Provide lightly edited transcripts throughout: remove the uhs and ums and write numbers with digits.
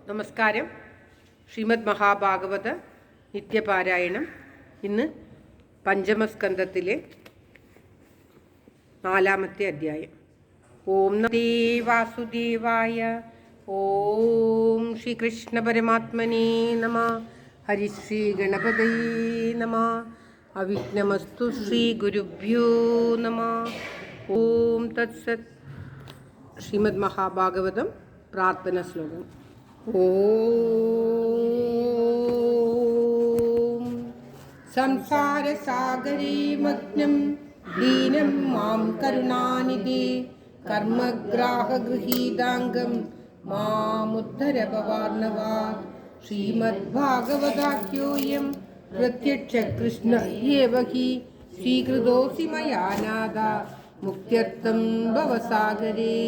നമസ്കാരം. ശ്രീമദ് മഹാഭാഗവത നിത്യപാരായണം. ഇന്ന് പഞ്ചമസ്കന്ധത്തിലെ 4-ാമത്തെ അധ്യായം. ഓം നമോ വാസുദേവായ. ഓം ശ്രീകൃഷ്ണ പരമാത്മനേ നമഃ. ഹരിശ്രീ ഗണപതയേ നമഃ. അവിഘ്നമസ്തു ശ്രീ ഗുരുഭ്യോ നമഃ. ഓം തത്സത്. ശ്രീമദ് മഹാഭാഗവതം പ്രാർത്ഥന ശ്ലോകം. ഓം സംസാരസാഗരേ മഗ്നം ദീനം മാം കരുണാനിധേ കർമ്മഗ്രാഹഗൃഹീതാംഗം മാമുദ്ധര ഭവാർണവാത്. ശ്രീമദ്ഭാഗവതാഖ്യോയം പ്രത്യക്ഷകൃഷ്ണ ഏവ ഹി സ്വീകൃതോऽസി മയാ നാഥ മുക്ത്യർത്ഥം ഭവസാഗരേ.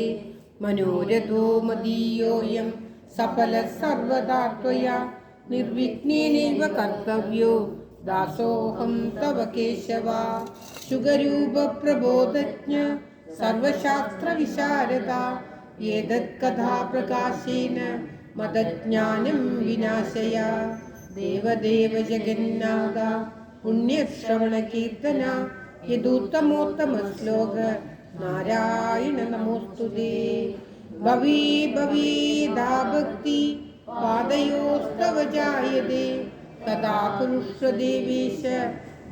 മനോരഥോ മദീയോയം സഫല സർവദാ ത്വയാ നിർവിഘ്നേനൈവ കർത്തവ്യോ ദാസോഹം തവ കേശവ. ശുഗരൂപ പ്രബോധജ്ഞ സർവശാസ്ത്ര വിശാരദ ഏതത് കഥാ പ്രകാശേന മദജ്ഞാനം വിനാശയ. ദേവദേവ ജഗന്നാഥ പുണ്യശ്രവണ കീർത്തന യദുത്തമോത്തമ ശ്ലോക നാരായണ നമോസ്തുതേ. ഭവീ ഭവീദാ ഭക്തി പാദയോസ്തവ ജായതേ തദാ കുരുഷ്വ ദേവേശ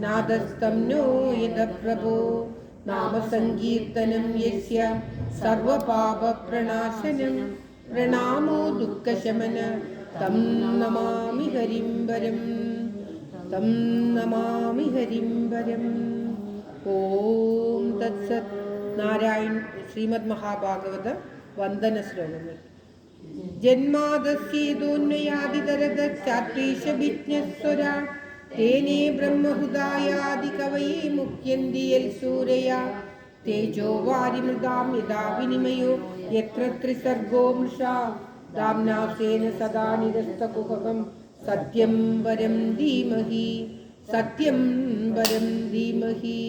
നാദസ്തം നോ യദ പ്രഭോ. നാമസങ്കീർത്തനം യസ്യ സർവപാപ പ്രണാശനം പ്രണാമോ ദുഃഖശമന തം നമാമി ഹരിം വരം. തം നമാമി ഹരിം വരം. ഓം തത്സത്. നാരായൺ ശ്രീമദ് മഹാഭാഗവത വന്ദന ശ്ലോകങ്ങൾ. ജന്മാദസ്യേതോന്വയാദിതരദാത്രീശവിജ്ഞസ്വര തേനേ ബ്രഹ്മഹൃദായാദി കവയേ മുഹ്യന്തി യൽ സൂരയ. തേജോ വാരിമൃതാം യഥാ വിനിമയോ യത്ര ത്രിസർഗോ മൃഷാ ദാംനാ സ്വേന സദാ നിരസ്തകുഹകം. സത്യം വരം ധീമഹി സത്യം വരം ധീമഹി.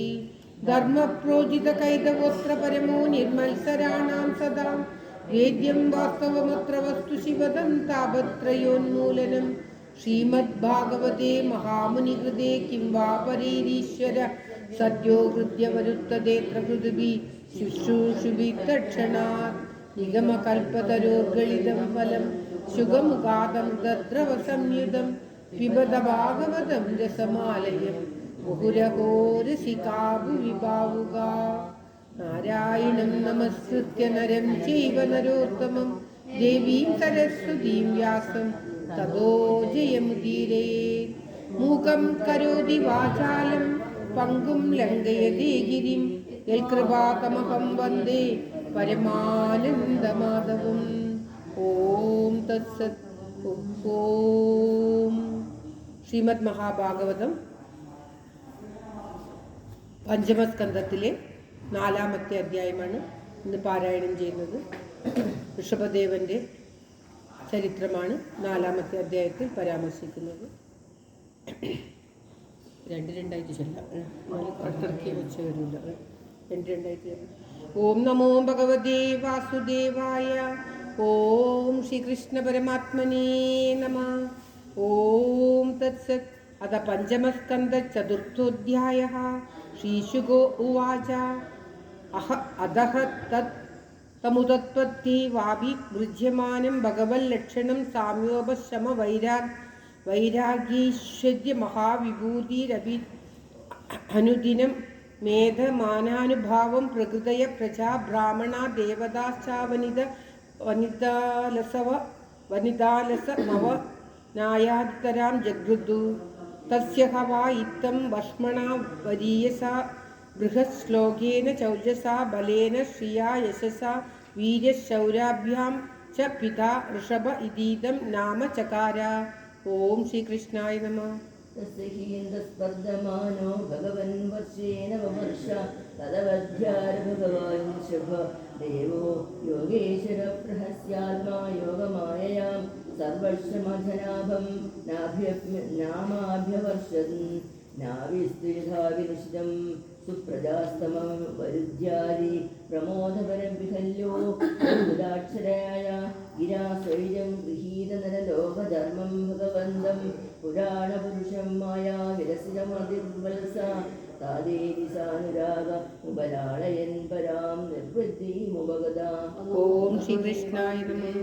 ധർമ്മപ്രോജിത കൈതവോത്ര പരമോ നിർമത്സരാണാം സദാ വേദ്യം വാസ്തവമത്ര വസ്തു ശിവദം താപത്രയോന്മൂലനം. ശ്രീമദ്ഭാഗവതേ മഹാമുനികൃതേ കിം വാ പരൈരീശ്വര സദ്യോ ഹൃദ്യവരുത്തദേത്ര ഹൃദ്ഭി ശുശ്രൂഷുഭി തക്ഷണാത്. നിഗമകൽപതരോർഗളിതം ഫലം ശുഗമുഖാദമൃതദ്രവ സംയുതം പിബത ഭാഗവതം രസമാലയം മുഹുരഹോ രസികാ ഭുവി ഭാവുകാ. നാരായണം നമസ്കൃത്യ നരം ചൈവ നരോത്തമം ദേവീം സരസ്വതീം വ്യാസം തതോ ജയമുദീരയേത്. മൂകം കരോതി വാചാലം പങ്കും ലംഘയതേ ഗിരിം യൽകൃപാതമഹം വന്ദേ പരമാനന്ദമാധവം. ഓം തത്സത്. ഓം. ശ്രീമദ് മഹാഭാഗവതം പഞ്ചമസ്കന്ധത്തിലെ 4-ാമത്തെ അധ്യായമാണ് ഇന്ന് പാരായണം ചെയ്യുന്നത്. ഋഷഭദേവന്റെ ചരിത്രമാണ് 4-ാമത്തെ അധ്യായത്തിൽ പരാമർശിക്കുന്നത്. രണ്ടായിട്ട് ചൊല്ലാം, അടുത്തിറക്കി വെച്ച് വരില്ല. രണ്ടായിട്ട്. ഓം നമോ ഭഗവതേ വാസുദേവായ. ഓം ശ്രീകൃഷ്ണ പരമാത്മനേ നമഃ. ഓം തത്സത്. അത പഞ്ചമസ്കന്ധ ചതുർത്ഥോധ്യായഃ. ശ്രീശുകോ ഉവാച. അധഃ തത് തമുദത്പത്തി വാഭിഗൃഹ്യമാനം ഭഗവല്ലക്ഷണം സാമ്യോപശമ വൈരാഗ്യൈശ്വര്യ മഹാവിഭൂതിരഭി അനുദിനം മേധമാനാനുഭാവം പ്രകൃതയ പ്രജാ ബ്രാഹ്മണ വനിതാലസ നവ നായാദിതരാം ജഗൃദു. തസ്യ ഹവാ ഇത്തം വർഷ്മണാ വരീയസാ ബൃഹശ്ലോകേന ചൗജസാ ബലേന ശ്രിയാ യശസാ വീര്യശൗരാഭ്യാം ച പിതാ ഋഷഭ ഇതീദം നാമ ചകാര. ഓം ശ്രീകൃഷ്ണായ നമഃ. സ്പർദ്ധമാനോ ഭഗവൻ വർഷേന വമർഷ തദവധ്യാര ഭഗവാൻ ശുഭ ദേവോ യോഗേശ്വര പ്രഹസ്യാത്മാ യോഗമായയാം സർവർഷമധനാഭം നാമാഭ്യവർഷൻ. നാവിസ്തുയഥാവിനിഷിതം സുപ്രജാസ്തമം വരുദ്ധ്യാരി പ്രമോദപരം വിഹല്യോ ബുധാക്ഷരായ गिराशैलं गृहीतनरलोकधर्मं भगवन्तं पुराणपुरुषं मायाविरसितमतिर्वल्सा तादेवी सानुराग उपलाळयन् परां निर्वृत्तिमुपगदा. ഓം ശ്രീകൃഷ്ണായ നമഃ.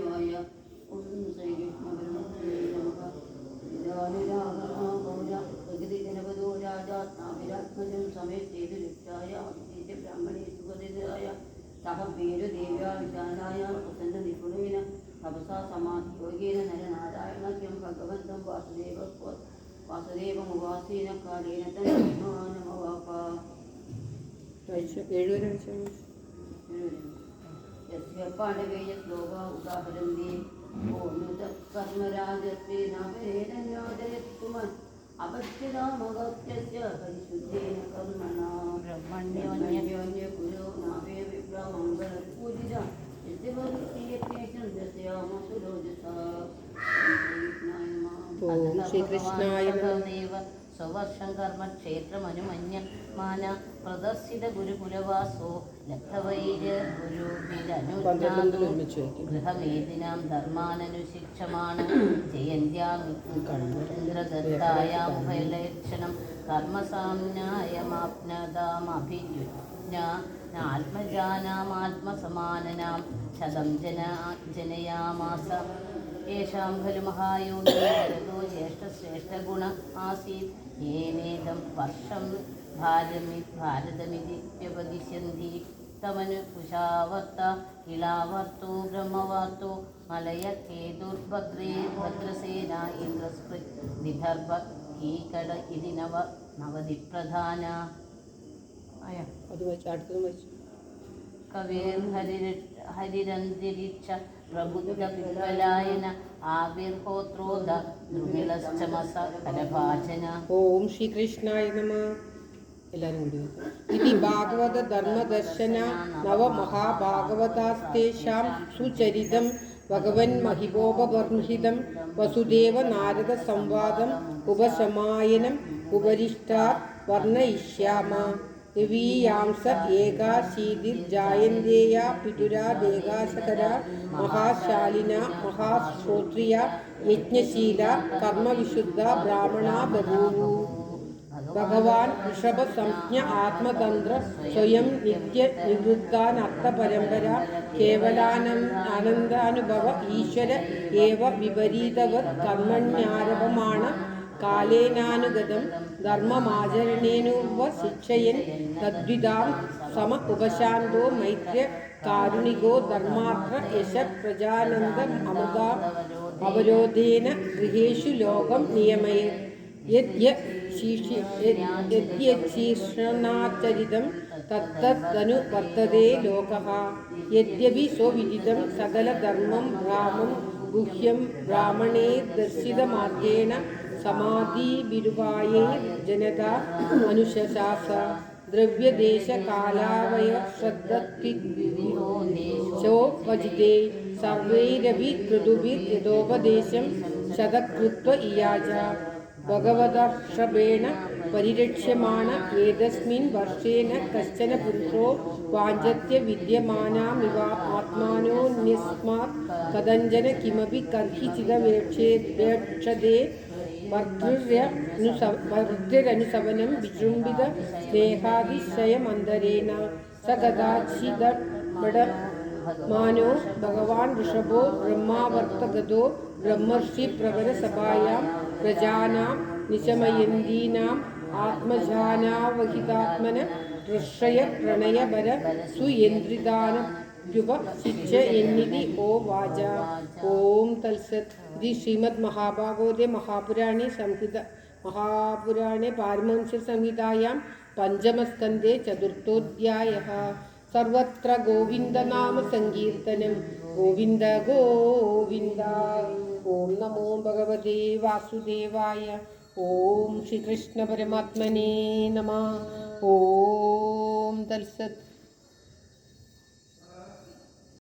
സഹ പേരു ദേവ്യാ വിശാലായ പ്രസന്ന നിപുണേന തപസാ സമാധി യോഗേന നരനാരായണക്യം ഭഗവന്തം വാസുദേവമുപാസേന കാലേന തന്നമവാപ. ഏഴുവരെ യസ്യ പാണ്ഡവേയ ശ്ലോക ഉദാഹരന്തി കർമ്മരാജസ്വേ നവരേണോദയത്തുമൻ അപശ്യതാമഗത്യസ്യ പരിശുദ്ധേന കർമ്മണാ ബ്രഹ്മണ്യോന്യോന്യ കുലോ നാവേ വിപ്രമംഗളപൂജിത ഓം ശ്രീകൃഷ്ണായ നമഃ. സ്വവർഷം കർമ്മ ക്ഷേത്രമനുമന്യ മാന പ്രദർശിത ഗുരുകുലവാസോ ഗൃഹമേദിനാം ധർമാനനുശിക്ഷമാണ് ജയന്ത്യാമിന്ദ്രദത്തായാം ഉഭയലക്ഷണം കർമ്മസാമ്നായമാപ്നതാമഭിജ്ഞാത്മജാനാമാത്മസമാനനാം ശതം ജനയാമാസ. യേഷാം ഖലു മഹായോഗീരോ ജ്യേഷ്ഠശ്രേഷ്ഠഗുണ ആസീത് യേനേദം വർഷം ഭാരതമിതി വ്യപദിശ്യന്തി തമനു കുശാവർത്ത ഇളാവർത്തോ ബ്രഹ്മവാർത്തോ മലയകേതുർഭദ്രേ ഭദ്രസേന ഇന്ദ്രസ്പൃത് വിദർഭ കീകട ഇതി നവതിപ്രധാന. കവേർ ഹരിരന്തിരിച്ച പ്രബുദ്ധ പിപ്പലായന ആവിർഹോത്രോദ ദ്രുമിളശ്ചമസ കരഭാജന. ഓം ശ്രീകൃഷ്ണായ നമഃ. എല്ലാവരും കൂടി ഇതി ഭാഗവത ധർമ്മദർശന നവമഹാഭാഗവതാസ്തേഷാം സുചരിതം ഭഗവൻ മഹിമോപബർഹിതം വസുദേവ നാരദ സംവാദം ഉപശമായനം ഉപരിഷ്ടാത് വർണ്ണയിഷ്യാമ. ദേവീയാംസ ഏകാശീതിർജായന്തേയ പിതുരാദേകാശകര മഹാശാലിന മഹാശ്രോത്രിയ യജ്ഞശീല കർമ്മവിശുദ്ധ ബ്രാഹ്മണ ബഭൂവു. ഭഗവാൻ ഋഷഭസംജ്ഞ ആത്മതന്ത്ര സ്വയം നിത്യ നിവൃത്താനർത്ഥ പരമ്പര കേവലാനന്ദാനുഭവ ഈശ്വര ഏവ വിപരീതവത് കർമ്മണ്യാരഭമാണ് കാലേനാനുഗതം ധർമ്മമാചരണേനുവ ശിക്ഷയൻ തദ്വിധാം സമ ഉപശാന്തോ മൈത്ര്യ കാരുണികോ ധർമാത്ര യശ പ്രജാനന്ദ അമൃത അവരോധേന ഗൃഹേഷു ലോകം നിയമയ യദ്യശീർഷണാചരിതം തത്തദനു വർത്തതേ ലോകഃ. യദ്യപി സ്വവിദിതം സകലധർമ്മം ഭ്രാമം ഗുഹ്യം ബ്രാഹ്മണേ ദർശിതമാർഗേണ സമാധിവിരുപായൈ ജനത അനുശാസ. ദ്രവ്യദേശകാലാവയ ശ്രദ്ധത്തിശോ വജിതേ സർവൈരപി ഋതുഭിർ യഥോപദേശം ശതകൃത്വ ഇയാച. ഭഗവദർഷഭേണ പരിരക്ഷ്യമാണ ഏതസ്മിൻ വർഷേന കശ്ചന പുരുഷോ വാഞ്ചത്യ വിദ്യമാനാമിവ ആത്മാനോന്യസ്മാത് കഥഞ്ചന കിമപി കർഹിചിദവേക്ഷതേ. ഭർതൃരനുസവനം വിജൃംഭിത സ്നേഹാതിശയമന്തരേണ സ കഥാചിദമാനോ ഭഗവാൻ ഋഷഭോ ബ്രഹ്മാവർത്തഗതോ ബ്രഹ്മർഷി പ്രവരസഭായാം പ്രജാനാം നിശമയന്തീനാം ആത്മജാനാവഹിതാത്മന പ്രശ്രയ പ്രണയബര സുയന്ത്രിതാനുപ ശിക്ഷ എന്നിതി ഓ വാച. ഓം തത്സത്. ഇത് ശ്രീമദ് മഹാഭാഗവതേ മഹാപുരാണേ പാരമഹംസ സംഹിതായാം പഞ്ചമസ്കന്ധേ ചതുർത്ഥോധ്യായഃ. സർവത്ര ഗോവിന്ദനാമ സങ്കീർത്തനം. ഗോവിന്ദ ഗോവിന്ദ. ഓം നമോ ഭഗവതേ വാസുദേവായ. ഓം ശ്രീകൃഷ്ണ പരമാത്മനേ നമഃ. ഓം തത്സത്.